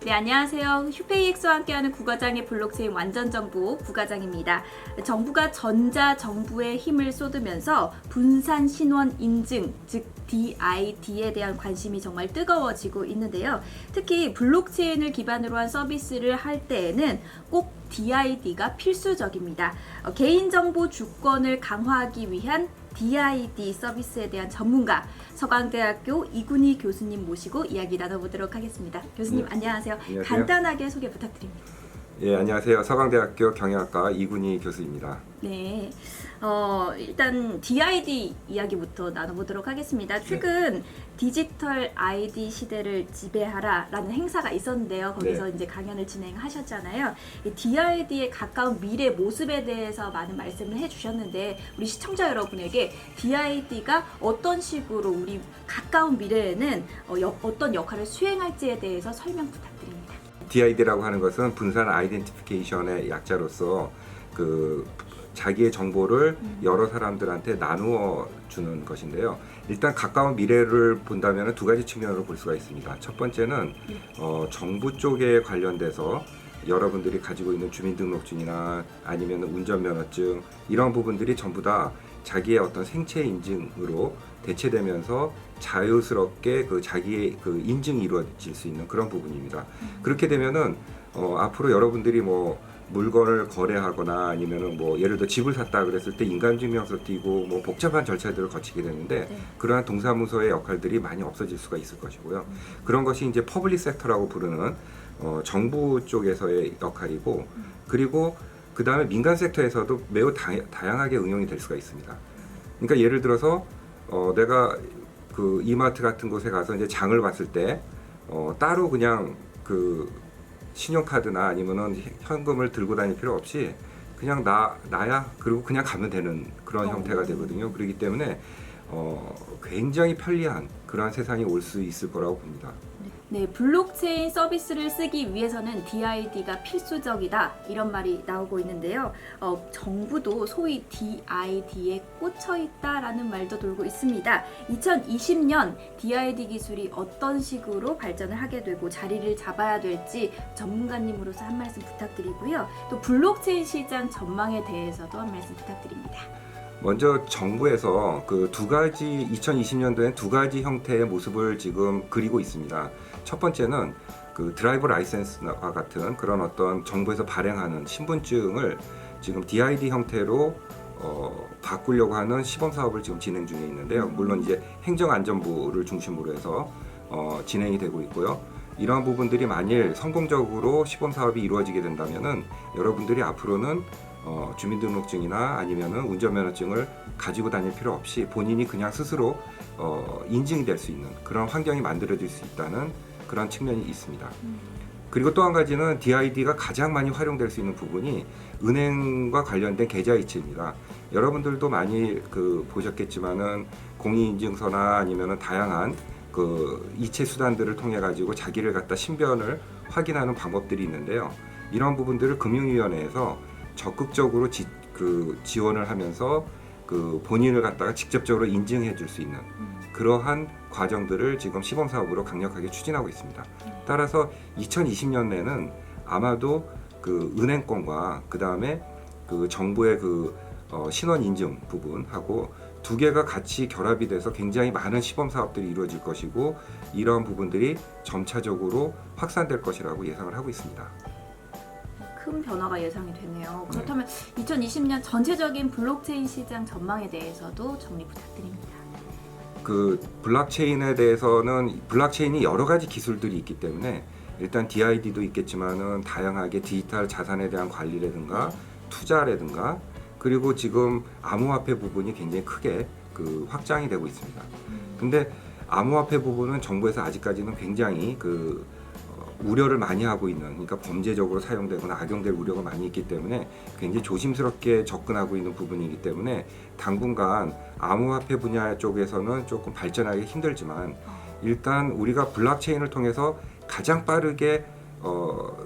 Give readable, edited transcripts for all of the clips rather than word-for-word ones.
네, 안녕하세요. 휴페이엑스와 함께하는 국가장의 블록체인 완전정보 국가장입니다. 정부가 전자정부에 힘을 쏟으면서 분산 신원 인증, 즉 DID에 대한 관심이 정말 뜨거워지고 있는데요. 특히 블록체인을 기반으로 한 서비스를 할 때에는 꼭 DID가 필수적입니다. 개인정보 주권을 강화하기 위한 DID 서비스에 대한 전문가 서강대학교 이군희 교수님 모시고 이야기 나눠보도록 하겠습니다. 교수님 안녕하세요. 안녕하세요. 간단하게 소개 부탁드립니다. 예, 안녕하세요. 서강대학교 경영학과 이군희 교수입니다. 네, 일단 DID 이야기부터 나눠보도록 하겠습니다. 최근 디지털 ID 시대를 지배하라라는 행사가 있었는데요. 거기서 이제 강연을 진행하셨잖아요. 이 DID의 가까운 미래 모습에 대해서 많은 말씀을 해주셨는데 우리 시청자 여러분에게 DID가 어떤 식으로 우리 가까운 미래에는 어떤 역할을 수행할지에 대해서 설명 부탁드립니다. DID라고 하는 것은 분산 아이덴티피케이션의 약자로서 자기의 정보를 여러 사람들한테 나누어 주는 것인데요. 일단 가까운 미래를 본다면 두 가지 측면으로 볼 수가 있습니다. 첫 번째는 정부 쪽에 관련돼서 여러분들이 가지고 있는 주민등록증이나 아니면 운전면허증 이런 부분들이 전부 다 자기의 어떤 생체 인증으로 대체되면서 자유스럽게 자기의 인증이 이루어질 수 있는 그런 부분입니다. 그렇게 되면은 앞으로 여러분들이 물건을 거래하거나 아니면은 예를 들어 집을 샀다 그랬을 때 인감증명서 띄고 복잡한 절차들을 거치게 되는데 그러한 동사무소의 역할들이 많이 없어질 수가 있을 것이고요. 그런 것이 이제 퍼블릭 섹터라고 부르는 정부 쪽에서의 역할이고 그리고 그 다음에 민간 섹터에서도 매우 다양하게 응용이 될 수가 있습니다. 그러니까 예를 들어서 내가 이마트 같은 곳에 가서 이제 장을 봤을 때 따로 그냥 신용카드나 아니면은 현금을 들고 다닐 필요 없이 그냥 나야 그리고 그냥 가면 되는 그런 형태가 되거든요. 그렇기 때문에 굉장히 편리한 그러한 세상이 올 수 있을 거라고 봅니다. 네, 블록체인 서비스를 쓰기 위해서는 DID가 필수적이다 이런 말이 나오고 있는데요. 정부도 소위 DID에 꽂혀 있다라는 말도 돌고 있습니다. 2020년 DID 기술이 어떤 식으로 발전을 하게 되고 자리를 잡아야 될지 전문가님으로서 한 말씀 부탁드리고요. 또 블록체인 시장 전망에 대해서도 한 말씀 부탁드립니다. 먼저 정부에서 2020년도엔 두 가지 형태의 모습을 지금 그리고 있습니다. 첫 번째는 드라이버 라이센스와 같은 그런 어떤 정부에서 발행하는 신분증을 지금 DID 형태로 바꾸려고 하는 시범 사업을 지금 진행 중에 있는데요. 물론 이제 행정안전부를 중심으로 해서 진행이 되고 있고요. 이러한 부분들이 만일 성공적으로 시범 사업이 이루어지게 된다면은 여러분들이 앞으로는 주민등록증이나 아니면은 운전면허증을 가지고 다닐 필요 없이 본인이 그냥 스스로 인증이 될 수 있는 그런 환경이 만들어질 수 있다는 그런 측면이 있습니다. 그리고 또 한 가지는 DID가 가장 많이 활용될 수 있는 부분이 은행과 관련된 계좌이체입니다. 여러분들도 많이 보셨겠지만은 공인인증서나 아니면은 다양한 이체 수단들을 통해 가지고 자기를 갖다 신변을 확인하는 방법들이 있는데요. 이런 부분들을 금융위원회에서 적극적으로 지원을 하면서 본인을 갖다가 직접적으로 인증해 줄 수 있는 그러한 과정들을 지금 시범 사업으로 강력하게 추진하고 있습니다. 따라서 2020년에는 아마도 은행권과 그 다음에 정부의 신원 인증 부분하고 두 개가 같이 결합이 돼서 굉장히 많은 시범 사업들이 이루어질 것이고 이러한 부분들이 점차적으로 확산될 것이라고 예상을 하고 있습니다. 큰 변화가 예상이 되네요. 그렇다면 2020년 전체적인 블록체인 시장 전망에 대해서도 정리 부탁드립니다. 블록체인에 대해서는 블록체인이 여러 가지 기술들이 있기 때문에 일단 DID도 있겠지만은 다양하게 디지털 자산에 대한 관리라든가 투자라든가 그리고 지금 암호화폐 부분이 굉장히 크게 확장이 되고 있습니다. 근데 암호화폐 부분은 정부에서 아직까지는 굉장히 우려를 많이 하고 있는, 그러니까 범죄적으로 사용되거나 악용될 우려가 많이 있기 때문에 굉장히 조심스럽게 접근하고 있는 부분이기 때문에 당분간 암호화폐 분야 쪽에서는 조금 발전하기 힘들지만 일단 우리가 블록체인을 통해서 가장 빠르게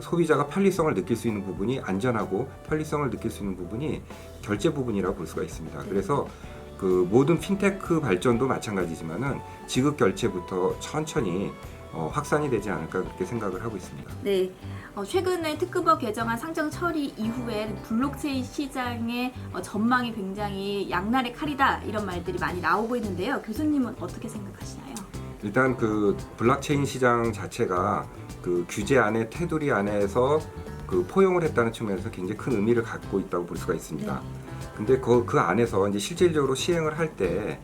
소비자가 편리성을 느낄 수 있는 부분이 안전하고 편리성을 느낄 수 있는 부분이 결제 부분이라고 볼 수가 있습니다. 그래서 모든 핀테크 발전도 마찬가지지만은 지급 결제부터 천천히 확산이 되지 않을까 그렇게 생각을 하고 있습니다. 네, 최근에 특급법 개정안 상정 처리 이후에 블록체인 시장의 전망이 굉장히 양날의 칼이다 이런 말들이 많이 나오고 있는데요. 교수님은 어떻게 생각하시나요? 일단 그 블록체인 시장 자체가 그 규제 안에 테두리 안에서 그 포용을 했다는 측면에서 굉장히 큰 의미를 갖고 있다고 볼 수가 있습니다. 근데 그 안에서 이제 실질적으로 시행을 할 때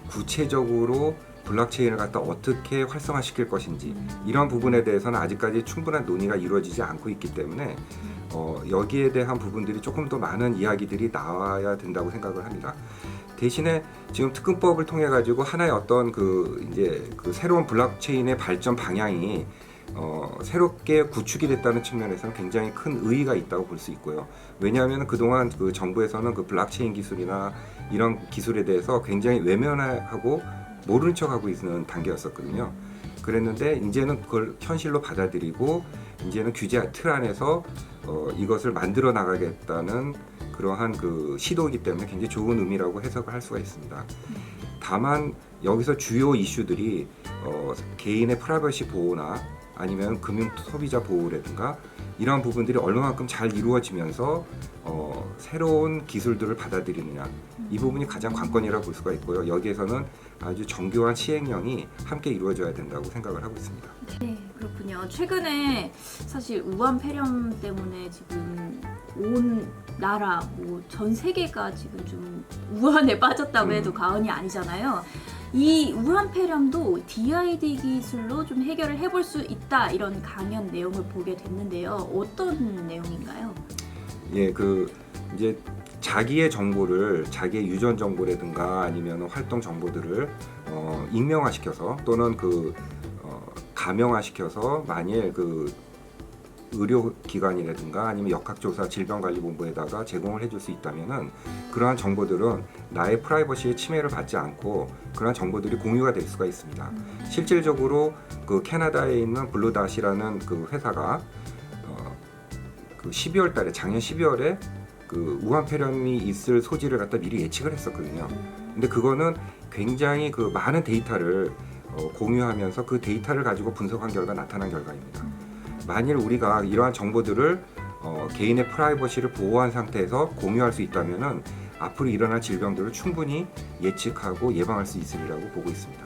구체적으로 블록체인을 갖다 어떻게 활성화시킬 것인지 이런 부분에 대해서는 아직까지 충분한 논의가 이루어지지 않고 있기 때문에 여기에 대한 부분들이 조금 더 많은 이야기들이 나와야 된다고 생각을 합니다. 대신에 지금 특근법을 통해 가지고 하나의 어떤 이제 새로운 블록체인의 발전 방향이 새롭게 구축이 됐다는 측면에서는 굉장히 큰 의의가 있다고 볼 수 있고요. 왜냐하면 그동안 그 정부에서는 그 블록체인 기술이나 이런 기술에 대해서 굉장히 외면하고 모르는 척하고 있는 단계였었거든요. 그랬는데 이제는 그걸 현실로 받아들이고 이제는 규제 틀 안에서 이것을 만들어 나가겠다는 그러한 그 시도이기 때문에 굉장히 좋은 의미라고 해석을 할 수가 있습니다. 다만 여기서 주요 이슈들이 개인의 프라이버시 보호나 아니면 금융 소비자 보호라든가 이러한 부분들이 얼마만큼 잘 이루어지면서 새로운 기술들을 받아들이느냐 이 부분이 가장 관건이라고 볼 수가 있고요. 여기에서는 아주 정교한 시행령이 함께 이루어져야 된다고 생각을 하고 있습니다. 네, 그렇군요. 최근에 사실 우한 폐렴 때문에 지금 온 나라, 전 세계가 지금 좀 우한에 빠졌다고 해도 과언이 아니잖아요. 이 우한 폐렴도 DID 기술로 좀 해결을 해볼 수 있다 이런 강연 내용을 보게 됐는데요. 어떤 내용인가요? 예, 이제 자기의 정보를 자기의 유전 정보라든가 아니면 활동 정보들을 익명화시켜서 또는 가명화시켜서 만일 의료기관이라든가 아니면 역학조사 질병관리본부에다가 제공을 해줄 수 있다면은 그러한 정보들은 나의 프라이버시의 침해를 받지 않고 그러한 정보들이 공유가 될 수가 있습니다. 실질적으로 캐나다에 있는 블루닷이라는 회사가 12월 달에 작년 12월에 우한 폐렴이 있을 소지를 갖다 미리 예측을 했었거든요. 근데 그거는 굉장히 많은 데이터를 공유하면서 그 데이터를 가지고 분석한 결과 나타난 결과입니다. 만일 우리가 이러한 정보들을 개인의 프라이버시를 보호한 상태에서 공유할 수 있다면은 앞으로 일어날 질병들을 충분히 예측하고 예방할 수 있으리라고 보고 있습니다.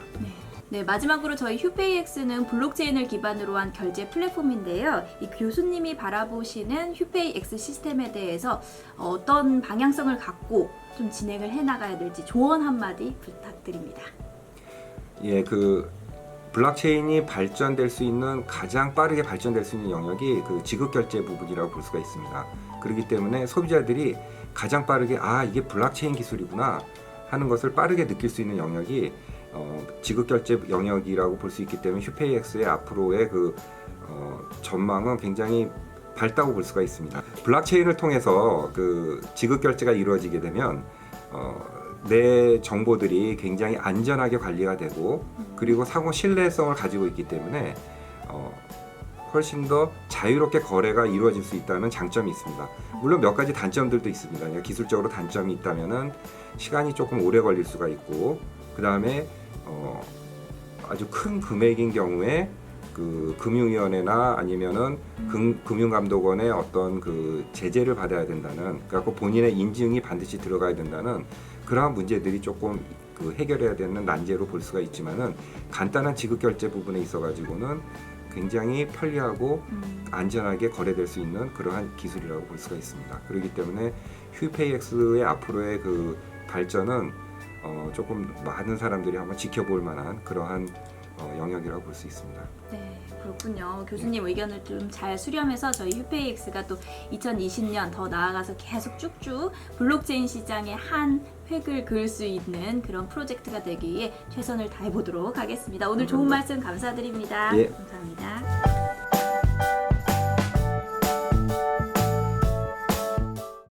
네, 마지막으로 저희 휴페이엑스는 블록체인을 기반으로 한 결제 플랫폼인데요. 이 교수님이 바라보시는 휴페이엑스 시스템에 대해서 어떤 방향성을 갖고 좀 진행을 해나가야 될지 조언 한마디 부탁드립니다. 예, 블록체인이 발전될 수 있는 가장 빠르게 발전될 수 있는 영역이 지급결제 부분이라고 볼 수가 있습니다. 그렇기 때문에 소비자들이 가장 빠르게 이게 블록체인 기술이구나 하는 것을 빠르게 느낄 수 있는 영역이 지급결제 영역이라고 볼 수 있기 때문에 휴페이엑스의 앞으로의 전망은 굉장히 밝다고 볼 수가 있습니다. 블록체인을 통해서 지급결제가 이루어지게 되면 내 정보들이 굉장히 안전하게 관리가 되고 그리고 상호 신뢰성을 가지고 있기 때문에 훨씬 더 자유롭게 거래가 이루어질 수 있다는 장점이 있습니다. 물론 몇 가지 단점들도 있습니다. 기술적으로 단점이 있다면은 시간이 조금 오래 걸릴 수가 있고 그 다음에 아주 큰 금액인 경우에 금융위원회나 아니면은 금융감독원의 어떤 제재를 받아야 된다는 그래갖고 본인의 인증이 반드시 들어가야 된다는 그러한 문제들이 조금 해결해야 되는 난제로 볼 수가 있지만은 간단한 지급결제 부분에 있어가지고는 굉장히 편리하고 안전하게 거래될 수 있는 그러한 기술이라고 볼 수가 있습니다. 그렇기 때문에 휴페이엑스의 앞으로의 발전은 조금 많은 사람들이 한번 지켜볼 만한 그러한 영역이라고 볼 수 있습니다. 네, 그렇군요. 교수님 의견을 좀 잘 수렴해서 저희 휴페이엑스가 또 2020년 더 나아가서 계속 쭉쭉 블록체인 시장에 한 획을 그을 수 있는 그런 프로젝트가 되기 위해 최선을 다해보도록 하겠습니다. 오늘 좋은 말씀 감사드립니다. 예. 감사합니다.